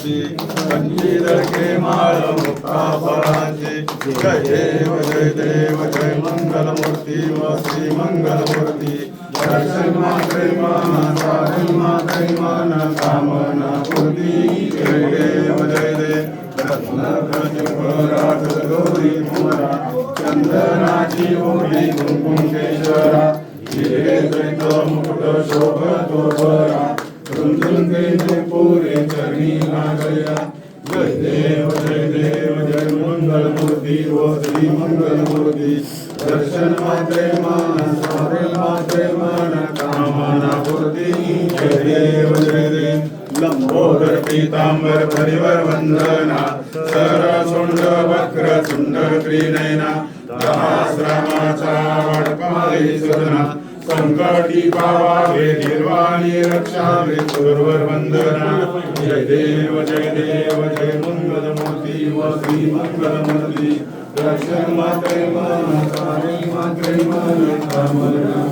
मूर्ती कंचीदळके माळ मुक्ता फळांची जय देव जय मंगलमूर्ती व श्री मंगलमूर्ती दर्शन मात्रे मन सारे मात्रे मन कामना पूर्ती जय देव गौरी कुमरा चंदनाची ओढी कुंकुम केशरा हिरे मुकुट शोभतो बरा रुंदुन गेले पोरे चरणी लागल्या जय देव जय मंगलमूर्ती व श्री मंगलमूर्ती दर्शन मात्रे मन सारे मात्रे मन कामना पूर्ती जय देव लंबोदर पीतांबर परिवर वंदना सरसुंड वक्र सुंदर त्रिनयना सहस्रनामाचा वडपाली सदना संकटी पावावे निर्वाणी रक्षावे सुरवर वंदना जय देव जय मंगलमूर्ती व श्री मंगलमूर्ती दर्शन मात्रे मन सारे मात्रे मन कामना